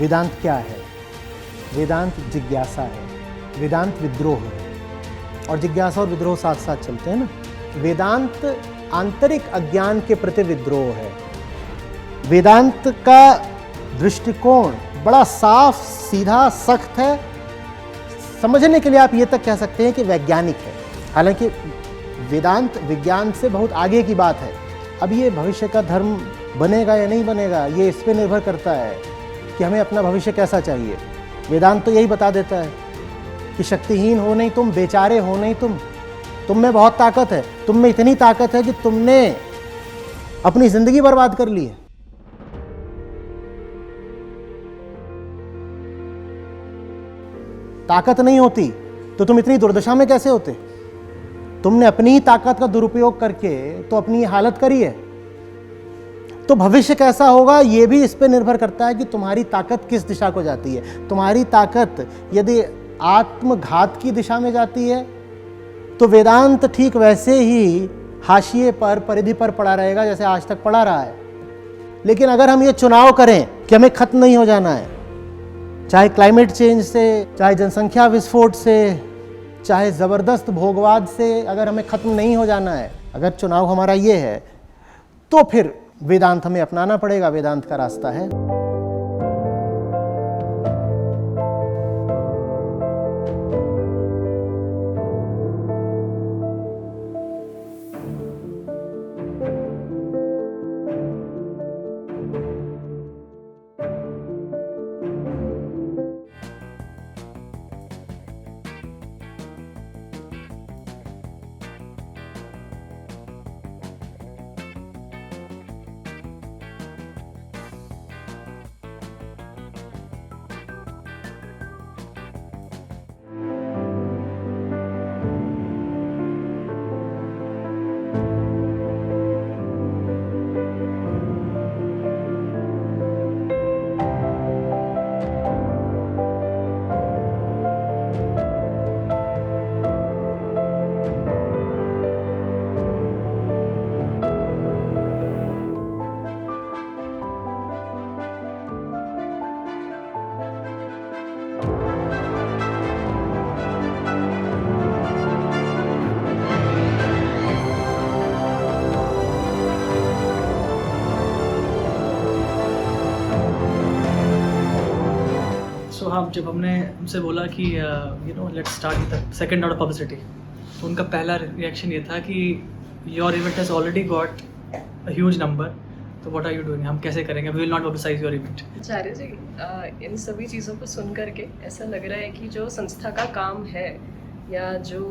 वेदांत क्या है? वेदांत जिज्ञासा है, वेदांत विद्रोह है। और जिज्ञासा और विद्रोह साथ साथ चलते हैं ना। वेदांत आंतरिक अज्ञान के प्रति विद्रोह है। वेदांत का दृष्टिकोण बड़ा साफ, सीधा, सख्त है। समझने के लिए आप ये तक कह सकते हैं कि वैज्ञानिक है। हालांकि वेदांत विज्ञान से बहुत आगे की बात है। अब ये भविष्य का धर्म बनेगा या नहीं बनेगा, ये इस पे निर्भर करता है कि हमें अपना भविष्य कैसा चाहिए। वेदांत तो यही बता देता है कि शक्तिहीन हो नहीं तुम, बेचारे हो नहीं तुम में बहुत ताकत है। तुम में इतनी ताकत है कि तुमने अपनी जिंदगी बर्बाद कर ली है। ताकत नहीं होती तो तुम इतनी दुर्दशा में कैसे होते? तुमने अपनी ही ताकत का दुरुपयोग करके तो अपनी हालत करी है। तो भविष्य कैसा होगा ये भी इस पे निर्भर करता है कि तुम्हारी ताकत किस दिशा को जाती है। तुम्हारी ताकत यदि आत्मघात की दिशा में जाती है तो वेदांत ठीक वैसे ही हाशिए पर, परिधि पर पड़ा रहेगा जैसे आज तक पड़ा रहा है। लेकिन अगर हम ये चुनाव करें कि हमें खत्म नहीं हो जाना है, चाहे क्लाइमेट चेंज से, चाहे जनसंख्या विस्फोट से, चाहे ज़बरदस्त भोगवाद से, अगर हमें खत्म नहीं हो जाना है, अगर चुनाव हमारा ये है, तो फिर वेदांत हमें अपनाना पड़ेगा। वेदांत का रास्ता है। हाँ, जब हमसे बोला कि let's start with second round of publicity, तो उनका पहला रिएक्शन ये था कि your event has already got a huge number, तो व्हाट आर यू डूइंग, हम कैसे करेंगे, we will not publicize your event. Acharya ji, इन सभी चीज़ों को सुन करके ऐसा लग रहा है कि जो संस्था का काम है या जो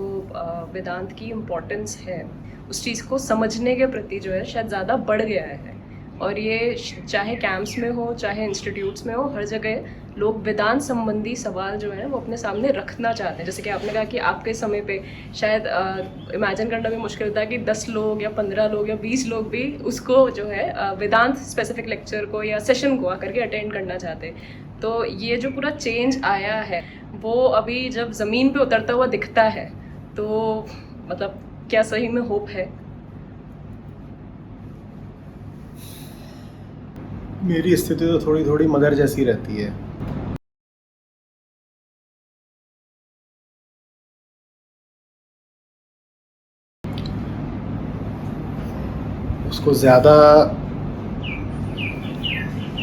वेदांत की इम्पोर्टेंस है उस चीज़ को समझने के प्रति जो है शायद ज़्यादा बढ़ गया है। और ये चाहे कैंप्स में हो, चाहे इंस्टीट्यूट्स में हो, हर जगह लोग वेदांत संबंधी सवाल जो है वो अपने सामने रखना चाहते हैं। जैसे कि आपने कहा कि आपके समय पे शायद इमेजिन करना भी मुश्किल था कि 10 लोग या 15 लोग या 20 लोग भी उसको जो है वेदांत स्पेसिफिक लेक्चर को या सेशन को आकर के अटेंड करना चाहते। तो ये जो पूरा चेंज आया है वो अभी जब ज़मीन पे उतरता हुआ दिखता है तो मतलब क्या सही में होप है? मेरी स्थिति तो थोड़ी थोड़ी मगर जैसी रहती है। उसको ज़्यादा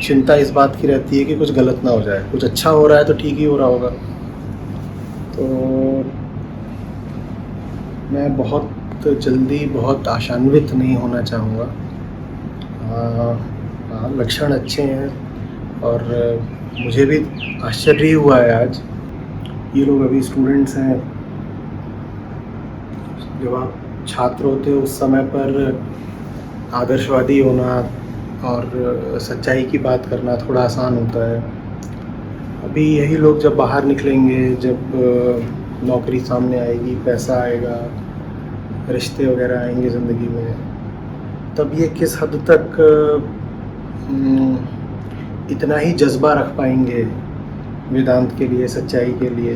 चिंता इस बात की रहती है कि कुछ गलत ना हो जाए। कुछ अच्छा हो रहा है तो ठीक ही हो रहा होगा। तो मैं बहुत जल्दी बहुत आशान्वित नहीं होना चाहूँगा। लक्षण अच्छे हैं और मुझे भी आश्चर्य हुआ है आज। ये लोग अभी स्टूडेंट्स हैं। जब आप छात्र होते हो उस समय पर आदर्शवादी होना और सच्चाई की बात करना थोड़ा आसान होता है। अभी यही लोग जब बाहर निकलेंगे, जब नौकरी सामने आएगी, पैसा आएगा, रिश्ते वगैरह आएंगे ज़िंदगी में, तब ये किस हद तक इतना ही जज्बा रख पाएंगे वेदांत के लिए, सच्चाई के लिए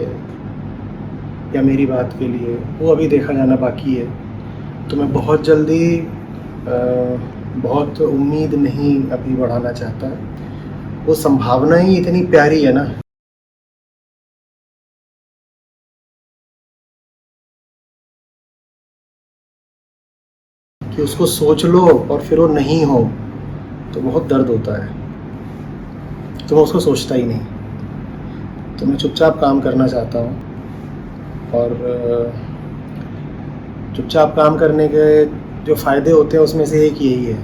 या मेरी बात के लिए, वो अभी देखा जाना बाकी है। तो मैं बहुत जल्दी बहुत उम्मीद नहीं अभी बढ़ाना चाहता। वो संभावना ही इतनी प्यारी है ना, कि उसको सोच लो और फिर वो नहीं हो तो बहुत दर्द होता है। तो मैं उसको सोचता ही नहीं, तो मैं चुपचाप काम करना चाहता हूँ। और चुपचाप काम करने के जो फ़ायदे होते हैं उसमें से एक यही है,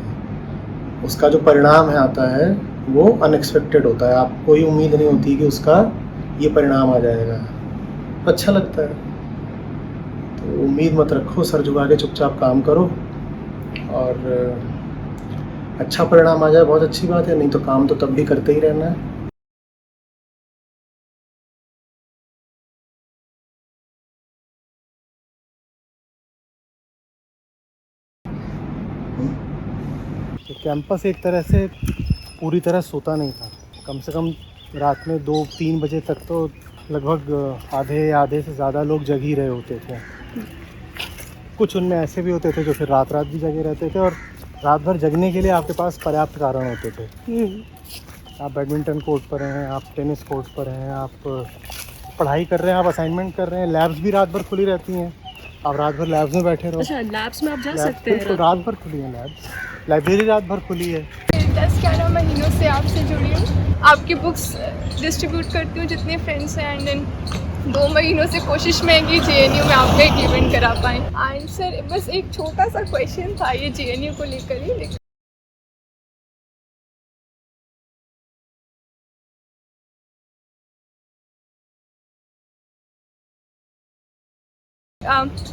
उसका जो परिणाम है आता है वो अनएक्सपेक्टेड होता है। आपको ही उम्मीद नहीं होती कि उसका ये परिणाम आ जाएगा, अच्छा लगता है। तो उम्मीद मत रखो, सर झुका के चुपचाप काम करो, और अच्छा परिणाम आ जाए बहुत अच्छी बात है, नहीं तो काम तो तब भी करते ही रहना है। तो कैंपस एक तरह से पूरी तरह सोता नहीं था, कम से कम रात में 2-3 बजे तक तो लगभग आधे से ज़्यादा लोग जग ही रहे होते थे। कुछ उनमें ऐसे भी होते थे जो फिर रात भी जगे रहते थे, और रात भर जगने के लिए आपके पास पर्याप्त कारण होते थे। आप बैडमिंटन कोर्ट पर हैं, आप टेनिस कोर्ट पर हैं, आप पढ़ाई कर रहे हैं, आप असाइनमेंट कर रहे हैं, लैब्स भी रात भर खुली रहती हैं, आप रात भर लैब्स में बैठे रहो। अच्छा, लैब्स में आप जा सकते हैं? तो रात भर खुली है लैब्स, लाइब्रेरी रात भर खुली है। 10-11 महीनों से आपसे जुड़ी हूँ, आपकी बुक्स डिस्ट्रीब्यूट करती हूँ जितने फ्रेंड्स हैं, एंड देन 2 महीनों से कोशिश में है कि JNU में आपका एक इवेंट करा पाएँ। एंड सर बस एक छोटा सा क्वेश्चन था ये JNU को लेकर ही, लेकिन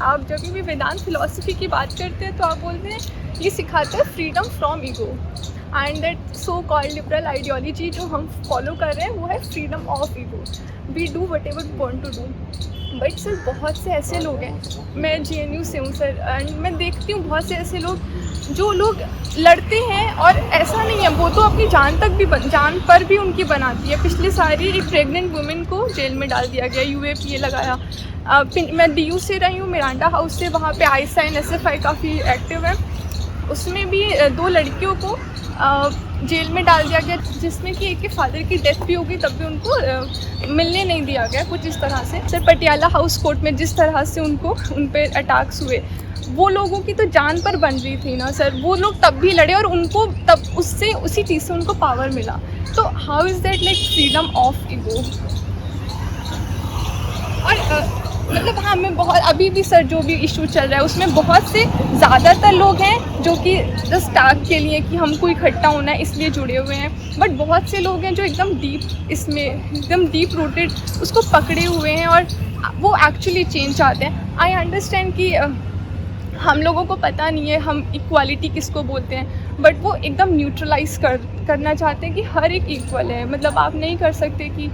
आप जब भी वेदांत फिलॉसफी की बात करते हैं तो आप बोलते हैं ये सिखाता है freedom from ego, and that so called liberal ideology जो हम फॉलो कर रहे हैं वो है freedom of ego, we do whatever we want to do. But sir बहुत से ऐसे लोग हैं, मैं JNU से हूँ सर, एंड मैं देखती हूँ बहुत से ऐसे लोग जो लोग लड़ते हैं, और ऐसा नहीं है, वो तो अपनी जान तक भी जान पर भी उनकी बनाती है। पिछले सारी एक प्रेग्नेंट वुमेन को जेल में डाल दिया गया, UAPA लगाया। मैं DU से रही हूँ, मिरांडा हाउस से, वहाँ पे ISI and SFI काफ़ी एक्टिव है, उसमें भी 2 लड़कियों को जेल में डाल दिया गया, जिसमें कि एक के फादर की डेथ भी हो गई, तब भी उनको मिलने नहीं दिया गया, कुछ इस तरह से। सर पटियाला हाउस कोर्ट में जिस तरह से उन पे अटैक्स हुए, वो लोगों की तो जान पर बन रही थी ना सर, वो लोग तब भी लड़े और उनको तब उसी चीज़ से उनको पावर मिला। तो how is that like freedom of ego? और मतलब हाँ, मैं बहुत अभी भी सर जो भी इशू चल रहा है उसमें बहुत से ज़्यादातर लोग हैं जो कि जस्ट टैग के लिए कि हमको इकट्ठा होना है इसलिए जुड़े हुए हैं, बट बहुत से लोग हैं जो एकदम डीप रूटेड उसको पकड़े हुए हैं और वो एक्चुअली चेंज चाहते हैं। आई अंडरस्टैंड कि हम लोगों को पता नहीं है हम इक्वालिटी किसको बोलते हैं, बट वो एकदम न्यूट्रलाइज करना चाहते हैं कि हर एक इक्वल है। मतलब आप नहीं कर सकते कि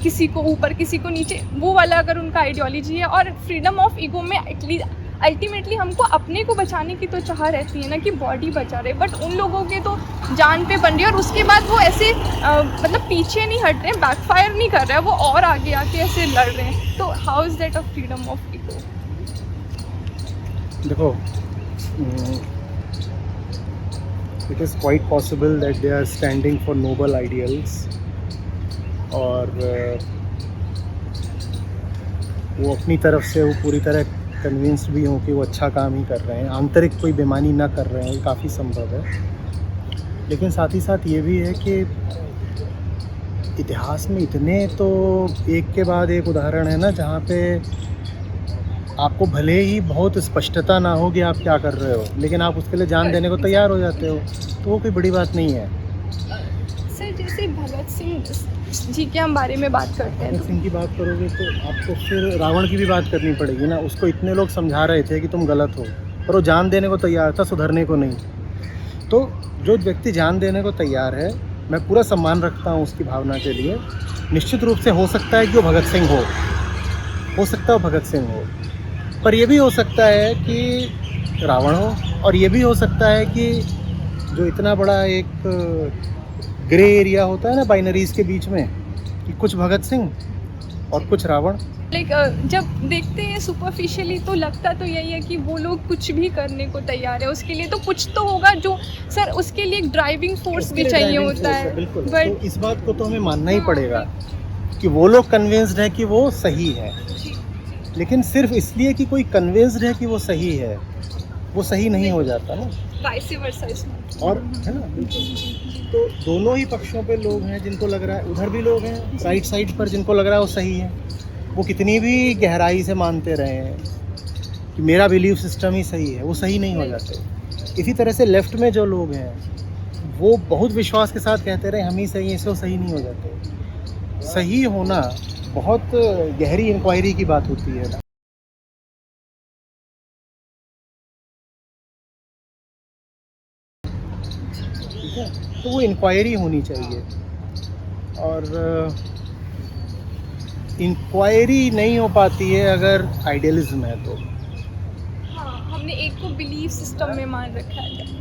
किसी को ऊपर किसी को नीचे, वो वाला अगर उनका आइडियोलॉजी है। और फ्रीडम ऑफ ईगो में अल्टीमेटली हमको अपने को बचाने की तो चाह रहती है ना कि बॉडी बचा रहे, बट उन लोगों के तो जान पे बन रही है, और उसके बाद वो ऐसे मतलब पीछे नहीं हट रहे हैं, बैकफायर नहीं कर रहे हैं, वो और आगे आके ऐसे लड़ रहे हैं। तो how is that a freedom of ego? देखो, it is quite possible that they are standing for noble ideals, और वो अपनी तरफ से वो पूरी तरह कन्विंस्ड भी हों कि वो अच्छा काम ही कर रहे हैं, आंतरिक कोई बेईमानी ना कर रहे हैं, ये काफ़ी संभव है। लेकिन साथ ही साथ ये भी है कि इतिहास में इतने तो एक के बाद एक उदाहरण है ना, जहाँ पे आपको भले ही बहुत स्पष्टता ना हो कि आप क्या कर रहे हो, लेकिन आप उसके लिए जान देने को तैयार हो जाते हो, तो वो कोई बड़ी बात नहीं है। सर जैसे भगत सिंह जी के हम बारे में बात करते हैं, भगत सिंह की बात करोगे तो आपको फिर रावण की भी बात करनी पड़ेगी ना। उसको इतने लोग समझा रहे थे कि तुम गलत हो, पर वो जान देने को तैयार था, सुधरने को नहीं। तो जो व्यक्ति जान देने को तैयार है, मैं पूरा सम्मान रखता हूँ उसकी भावना के लिए। निश्चित रूप से हो सकता है कि वो भगत सिंह हो सकता है वो भगत सिंह हो, पर यह भी हो सकता है कि रावण हो, और ये भी हो सकता है कि जो इतना बड़ा एक ग्रे एरिया होता है ना बाइनरीज के बीच में, कि कुछ भगत सिंह और कुछ रावण। लाइक जब देखते हैं सुपरफिशियली तो लगता तो यही है कि वो लोग कुछ भी करने को तैयार है, उसके लिए तो कुछ तो होगा जो सर उसके लिए एक ड्राइविंग फोर्स उसके भी लिए चाहिए driving होता force है। बिल्कुल। बट तो इस बात को तो हमें मानना ही पड़ेगा कि वो लोग कन्विंस्ड है कि वो सही है, लेकिन सिर्फ इसलिए कि कोई कन्विंस्ड है कि वो सही है, वो सही नहीं हो जाता ना। वाइस वर्सा इसमें और है ना, तो दोनों ही पक्षों पे लोग हैं जिनको लग रहा है, उधर भी लोग हैं राइट साइड पर जिनको लग रहा है वो सही है, वो कितनी भी गहराई से मानते रहे हैं कि मेरा बिलीफ सिस्टम ही सही है, वो सही नहीं हो जाते। इसी तरह से लेफ्ट में जो लोग हैं वो बहुत विश्वास के साथ कहते रहे हम ही सही हैं, इससे सही नहीं हो जाते। सही होना बहुत गहरी इंक्वायरी की बात होती है। ठीक है, तो वो इंक्वायरी होनी चाहिए, और इंक्वायरी नहीं हो पाती है अगर आइडियलिज्म है तो। हाँ, हमने एक को बिलीफ सिस्टम में मान रखा है।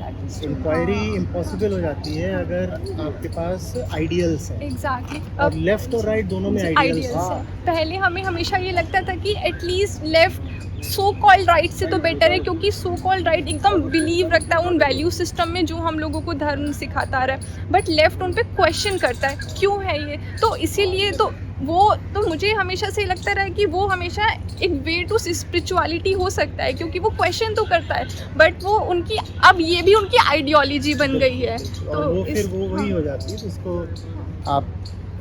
इंक्वायरी इम्पॉसिबल हो जाती है अगर आपके पास आइडियल्स हैं। एग्जैक्टली। और लेफ्ट और राइट दोनों में आइडियल्स है। हैं। पहले हमें हमेशा ये लगता था कि at least left so called right से तो बेटर है, क्योंकि सो कॉल्ड राइट एकदम बिलीव रखता है उन वैल्यू सिस्टम में जो हम लोगों को धर्म सिखाता आ रहा है, बट लेफ्ट उन पे क्वेश्चन करता है क्यों है ये, तो इसीलिए तो वो तो मुझे हमेशा से लगता रहा है कि वो हमेशा एक वे टू स्पिरिचुअलिटी हो सकता है, क्योंकि वो क्वेश्चन तो करता है, बट वो उनकी अब ये भी उनकी आइडियोलॉजी बन गई है। और वो फिर वो वही हो जाती है जिसको आप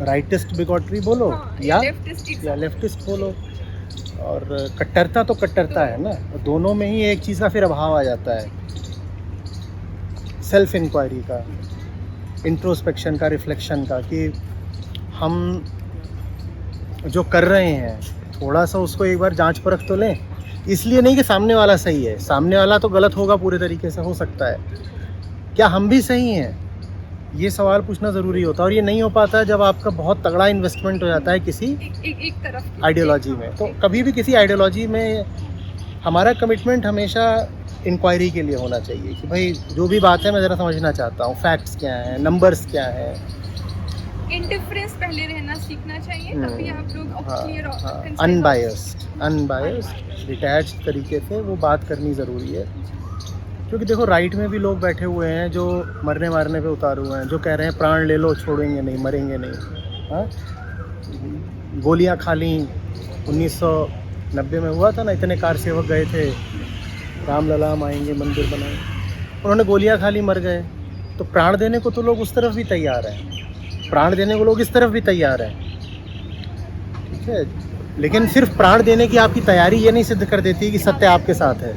राइटिस्ट बिगॉटरी बोलो या लेफ्टिस्ट बोलो। और कट्टरता तो कट्टरता है ना, दोनों में ही एक चीज़ का फिर अभाव आ जाता है, सेल्फ इंक्वायरी का, इंट्रोस्पेक्शन का, रिफ्लेक्शन का, कि हम जो कर रहे हैं थोड़ा सा उसको एक बार जांच परख तो लें। इसलिए नहीं कि सामने वाला सही है, सामने वाला तो गलत होगा पूरे तरीके से, हो सकता है क्या हम भी सही हैं, ये सवाल पूछना ज़रूरी होता है। और ये नहीं हो पाता जब आपका बहुत तगड़ा इन्वेस्टमेंट हो जाता है किसी एक तरफ आइडियोलॉजी में। तो कभी भी किसी आइडियोलॉजी में हमारा कमिटमेंट हमेशा इंक्वायरी के लिए होना चाहिए कि भाई जो भी बात है मैं ज़रा समझना चाहता हूँ, फैक्ट्स क्या हैं, नंबर्स क्या हैं। इंडिफरेंस पहले रहना सीखना चाहिए, तभी आप लोग क्लियर अनबायस्ड डिटैच्ड तरीके से वो बात करनी ज़रूरी है। क्योंकि देखो राइट में भी लोग बैठे हुए हैं जो मरने मारने पे उतार हुए हैं, जो कह रहे हैं प्राण ले लो छोड़ेंगे नहीं, मरेंगे नहीं। हाँ, गोलियां खा ली, 1990 में हुआ था ना, इतने कार सेवक गए थे राम ललाम आएंगे मंदिर बनाएंगे, उन्होंने गोलियां खा ली, मर गए। तो प्राण देने को तो लोग उस तरफ भी तैयार हैं, प्राण देने को लोग इस तरफ भी तैयार हैं। ठीक है, लेकिन सिर्फ प्राण देने की आपकी तैयारी ये नहीं सिद्ध कर देती कि सत्य आपके साथ है।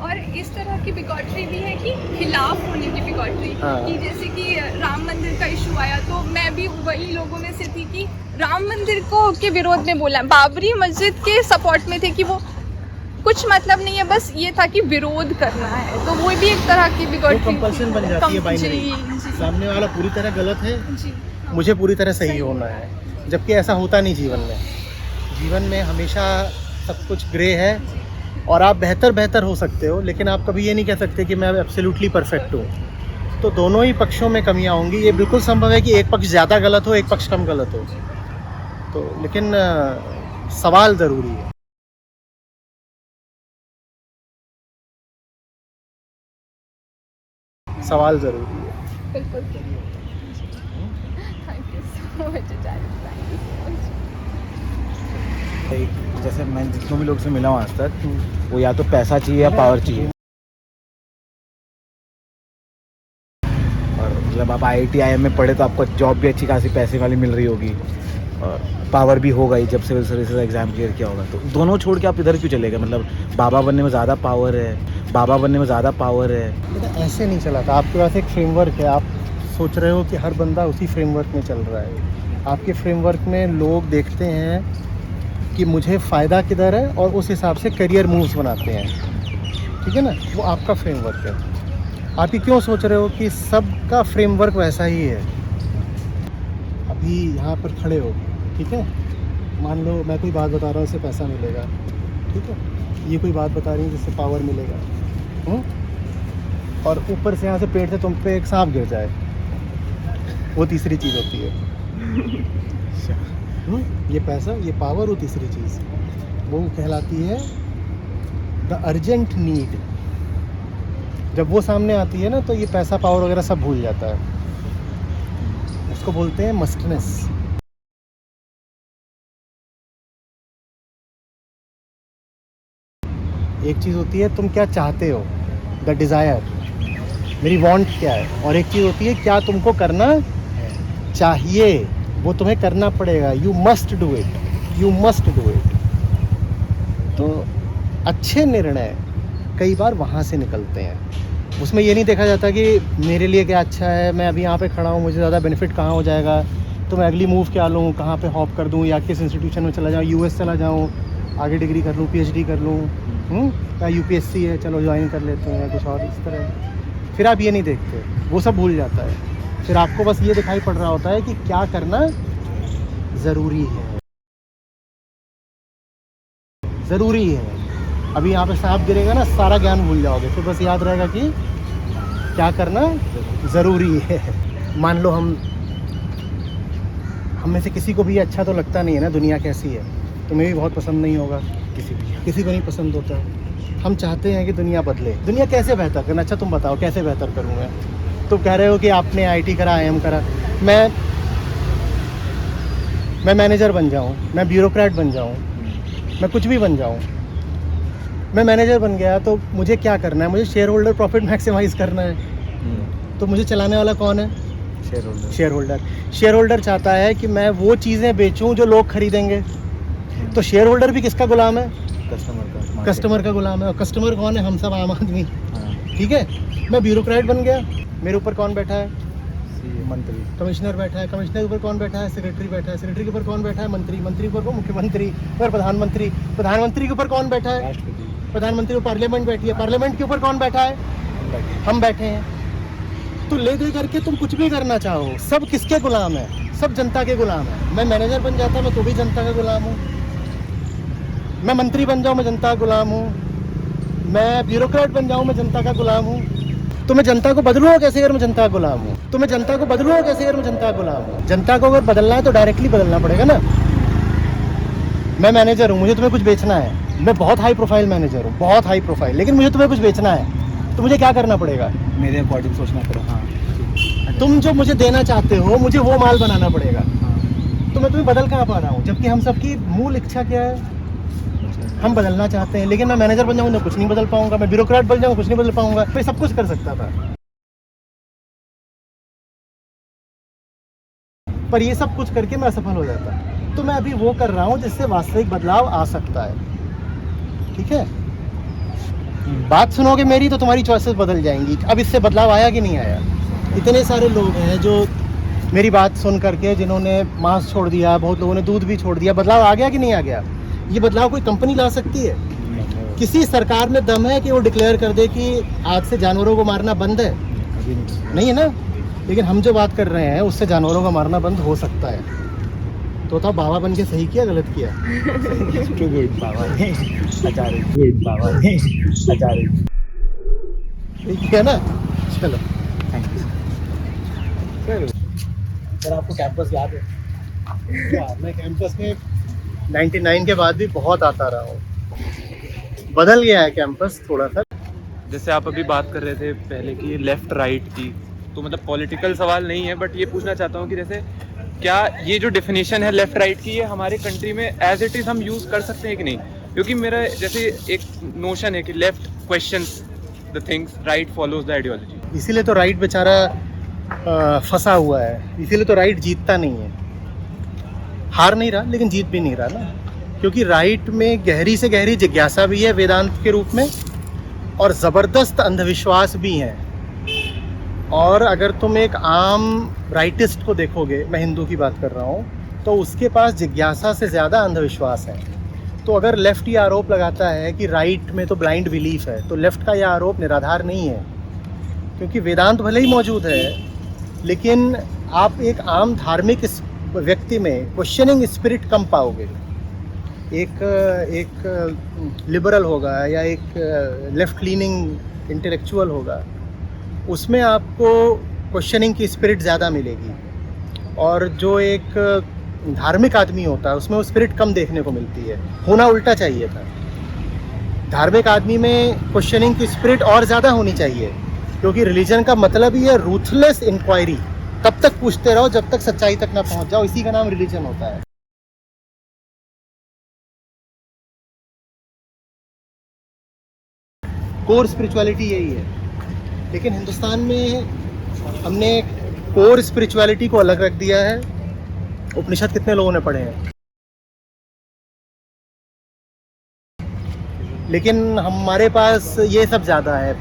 और इस तरह की बिगॉटरी भी है कि खिलाफ होने की बिगॉटरी। हाँ। कि जैसे कि राम मंदिर का इशू आया तो मैं भी वही लोगों में से थी कि राम मंदिर को के विरोध में बोला, बाबरी मस्जिद के सपोर्ट में थे कि वो कुछ मतलब नहीं है, बस ये था कि विरोध करना है, तो वो भी एक तरह की बिगॉटरी, कंपल्सन बन जाती है बाइनरी। सामने वाला पूरी तरह गलत है, मुझे पूरी तरह सही होना है, जबकि ऐसा होता नहीं जीवन में। जीवन में हमेशा सब कुछ ग्रे है और आप बेहतर हो सकते हो, लेकिन आप कभी ये नहीं कह सकते कि मैं एब्सोल्युटली परफेक्ट हूँ। तो दोनों ही पक्षों में कमियाँ होंगी। ये बिल्कुल संभव है कि एक पक्ष ज़्यादा गलत हो, एक पक्ष कम गलत हो, तो लेकिन सवाल ज़रूरी है। सवाल ज़रूरी है। बिल्कुल। Thank you so much Acharya, thank you so much. जैसे मैं जितनों भी लोग से मिला हूँ आज तक, वो या तो पैसा चाहिए या पावर चाहिए। और मतलब आप IIT में पढ़े तो आपको जॉब भी अच्छी खासी पैसे वाली मिल रही होगी, और पावर भी होगा ही जब सिविल सर्विसेज एग्ज़ाम क्लियर किया होगा। तो दोनों छोड़ के आप इधर क्यों चले गए? मतलब बाबा बनने में ज़्यादा पावर है, बाबा बनने में ज़्यादा पावर है। बेटा ऐसे नहीं चला था, आपके पास एक फ्रेमवर्क है, आप सोच रहे हो कि हर बंदा उसी फ्रेमवर्क में चल रहा है। आपके फ्रेमवर्क में लोग देखते हैं कि मुझे फ़ायदा किधर है और उस हिसाब से करियर मूव्स बनाते हैं। ठीक है ना, वो आपका फ्रेमवर्क है। आप ये क्यों सोच रहे हो कि सबका फ्रेमवर्क वैसा ही है? अभी यहाँ पर खड़े हो, ठीक है, मान लो मैं कोई बात बता रहा हूँ उससे पैसा मिलेगा, ठीक है, ये कोई बात बता रही है जिससे पावर मिलेगा। और ऊपर से यहाँ से पेड़ से तुम पे एक सांप गिर जाए, वो तीसरी चीज़ होती है। ये पैसा, ये पावर, वो तीसरी चीज़ वो कहलाती है द अर्जेंट नीड। जब वो सामने आती है ना तो ये पैसा पावर वगैरह सब भूल जाता है, उसको बोलते हैं मस्टनेस। एक चीज़ होती है तुम क्या चाहते हो, द डिज़ायर, मेरी वांट क्या है, और एक चीज़ होती है क्या तुमको करना चाहिए, वो तुम्हें करना पड़ेगा, you must do it, you must do it. तो अच्छे निर्णय कई बार वहाँ से निकलते हैं, उसमें ये नहीं देखा जाता कि मेरे लिए क्या अच्छा है, मैं अभी यहाँ पे खड़ा हूँ, मुझे ज़्यादा बेनिफिट कहाँ हो जाएगा, तो मैं अगली मूव क्या लूँ, कहाँ पे हॉप कर दूँ, या किस इंस्टीट्यूशन में चला जाऊँ, यूएस चला जाऊँ, आगे डिग्री कर लूँ, पीएचडी कर लूँ, या यूपीएससी है चलो ज्वाइन कर लेते हैं, कुछ और इस तरह। फिर आप ये नहीं देखते, वो सब भूल जाता है, फिर आपको बस ये दिखाई पड़ रहा होता है कि क्या करना ज़रूरी है, ज़रूरी है। अभी यहाँ पे सांप गिरेगा ना, सारा ज्ञान भूल जाओगे, फिर बस याद रहेगा कि क्या करना ज़रूरी है। मान लो हम में से किसी को भी अच्छा तो लगता नहीं है ना दुनिया कैसी है, तुम्हें भी बहुत पसंद नहीं होगा, किसी को नहीं पसंद होता। हम चाहते हैं कि दुनिया बदले, दुनिया कैसे बेहतर करना। अच्छा तुम बताओ कैसे बेहतर करूँगा। तुम कह रहे हो कि आपने आईटी करा, आईएम करा, मैं मैनेजर बन जाऊँ, मैं ब्यूरोक्रेट बन जाऊँ, मैं कुछ भी बन जाऊँ। मैं मैनेजर बन गया तो मुझे क्या करना है, मुझे शेयर होल्डर प्रॉफिट मैक्सिमाइज़ करना है। तो मुझे चलाने वाला कौन है, शेयर होल्डर चाहता है कि मैं वो चीज़ें बेचूं जो लोग खरीदेंगे। तो शेयर होल्डर भी किसका गुलाम है, कस्टमर का गुलाम है। और कस्टमर कौन है, हम सब आम आदमी। ठीक है, मैं ब्यूरोक्रेट बन गया, मेरे ऊपर कौन बैठा है, मंत्री, कमिश्नर बैठा है, कमिश्नर के ऊपर कौन बैठा है, सेक्रेटरी बैठा है, सेक्रेटरी के ऊपर कौन बैठा है, मंत्री, मंत्री के ऊपर मुख्यमंत्री, और प्रधानमंत्री, प्रधानमंत्री के ऊपर कौन बैठा है, प्रधानमंत्री को पार्लियामेंट बैठी है, पार्लियामेंट के ऊपर कौन बैठा है, हम बैठे हैं। तो ले दे करके तुम कुछ भी करना चाहो, सब किसके गुलाम है, सब जनता के गुलाम है। मैं मैनेजर बन जाता मैं तो भी जनता का गुलाम हूँ, मैं मंत्री बन जाऊँ मैं जनता का गुलाम हूँ, मैं ब्यूरोक्रेट बन जाऊँ मैं जनता का गुलाम हूँ। तो मैं जनता को बदलूँगा कैसे अगर मैं जनता का गुलाम हूँ, तो मैं जनता को बदलूँगा कैसे अगर मैं जनता का गुलाम हूँ। जनता को अगर बदलना है तो डायरेक्टली बदलना पड़ेगा ना। मैं मैनेजर हूँ, मुझे तुम्हें कुछ बेचना है, मैं बहुत हाई प्रोफाइल मैनेजर हूँ, बहुत हाई प्रोफाइल, लेकिन मुझे तुम्हें कुछ बेचना है, तो मुझे क्या करना पड़ेगा, मेरे अकॉर्डिंग सोचना पड़ेगा। हाँ, तुम जो मुझे देना चाहते हो मुझे वो माल बनाना पड़ेगा। तो मैं तुम्हें बदल कहाँ पा रहा हूँ, जबकि हम सबकी मूल इच्छा क्या है, हम बदलना चाहते हैं। लेकिन मैं मैनेजर बन जाऊँ तो कुछ नहीं बदल पाऊंगा, मैं ब्यूरोक्रेट बन जाऊँ कुछ नहीं बदल पाऊंगा। मैं सब कुछ कर सकता था, पर ये सब कुछ करके मैं असफल हो जाता। तो मैं अभी वो कर रहा हूँ जिससे वास्तविक बदलाव आ सकता है। ठीक है, बात सुनोगे मेरी तो तुम्हारी चॉइसेस बदल जाएंगी। अब इससे बदलाव आया कि नहीं आया। इतने सारे लोग हैं जो मेरी बात सुन करके जिन्होंने मांस छोड़ दिया, बहुत लोगों ने दूध भी छोड़ दिया। बदलाव आ गया कि नहीं आ गया। ये बदलाव कोई कंपनी ला सकती है, किसी सरकार में दम है कि वो डिक्लेयर कर दे कि आज से जानवरों को मारना बंद है, नहीं है ना। लेकिन हम जो बात कर रहे हैं उससे जानवरों का मारना बंद हो सकता है। तो बताओ बाबा बन के सही किया गलत किया। गुड बाबा आचार्य, गुड बाबा आचार्य, ठीक है ना। चलो थैंक यू सर। आपको कैंपस याद है? यार मैं कैंपस में 99 के बाद भी बहुत आता रहा हूँ। बदल गया है कैंपस थोड़ा सा। जैसे आप अभी बात कर रहे थे पहले की लेफ़्ट राइट की, तो मतलब पॉलिटिकल सवाल नहीं है, बट ये पूछना चाहता हूँ कि जैसे क्या ये जो डेफिनेशन है लेफ़्ट राइट की, ये हमारे कंट्री में एज इट इज़ हम यूज़ कर सकते हैं कि नहीं। क्योंकि मेरा जैसे एक नोशन है कि left questions the things, right follows the ideology. इसीलिए तो राइट बेचारा फंसा हुआ है, इसीलिए तो राइट जीतता नहीं है। हार नहीं रहा लेकिन जीत भी नहीं रहा ना, क्योंकि राइट में गहरी से गहरी जिज्ञासा भी है वेदांत के रूप में, और ज़बरदस्त अंधविश्वास भी हैं। और अगर तुम एक आम राइटिस्ट को देखोगे, मैं हिंदू की बात कर रहा हूँ, तो उसके पास जिज्ञासा से ज़्यादा अंधविश्वास है। तो अगर लेफ़्ट ये आरोप लगाता है कि राइट में तो ब्लाइंड बिलीफ है, तो लेफ़्ट का यह आरोप निराधार नहीं है। क्योंकि वेदांत भले ही मौजूद है, लेकिन आप एक आम धार्मिक व्यक्ति में क्वेश्चनिंग स्पिरिट कम पाओगे। एक लिबरल होगा या एक लेफ्ट लीनिंग इंटेलेक्चुअल होगा, उसमें आपको क्वेश्चनिंग की स्पिरिट ज़्यादा मिलेगी, और जो एक धार्मिक आदमी होता है उसमें वो स्पिरिट कम देखने को मिलती है। होना उल्टा चाहिए था, धार्मिक आदमी में क्वेश्चनिंग की स्पिरिट और ज़्यादा होनी चाहिए, क्योंकि रिलीजन का मतलब ही है रूथलेस इंक्वायरी। तब तक पूछते रहो जब तक सच्चाई तक ना पहुंच जाओ, इसी का नाम रिलीजन होता है। कोर स्पिरिचुअलिटी यही है, लेकिन हिंदुस्तान में हमने कोर स्पिरिचुअलिटी को अलग रख दिया है। उपनिषद कितने लोगों ने पढ़े हैं, लेकिन हमारे पास ये सब ज़्यादा है,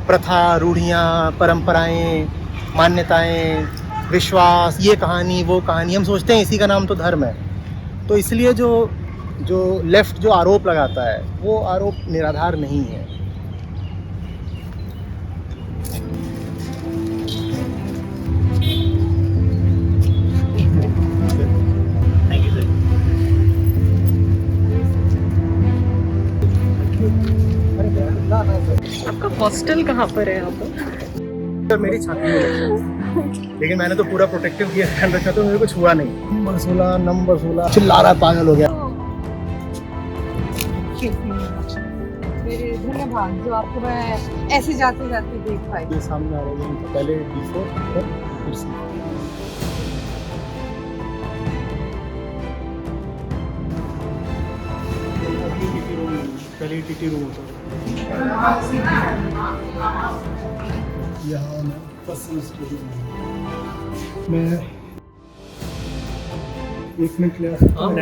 प्रथा, रूढ़ियाँ, परंपराएं, मान्यताएं, विश्वास, ये कहानी वो कहानी। हम सोचते हैं इसी का नाम तो धर्म है। तो इसलिए जो लेफ्ट जो आरोप लगाता है वो आरोप निराधार नहीं है। आपका हॉस्टल कहाँ पर है यहाँ पर? तो मेरी छाती में लगी, लेकिन मैंने तो पूरा प्रोटेक्टिव किया, ध्यान रखा, तो मेरे कुछ हुआ नहीं। नंबर 16 चिल्ला रहा, पागल हो गया। मेरे धन्यवाद जो आपको मैं ऐसे जाते जाते देख पाई। ये सामने आ रही है, तो पहले D4 फिर C। पहले टीटी रूम होता है, यहाँ मैं पर्सनल स्टडी में 1 मिनट ले आ सकता हूँ।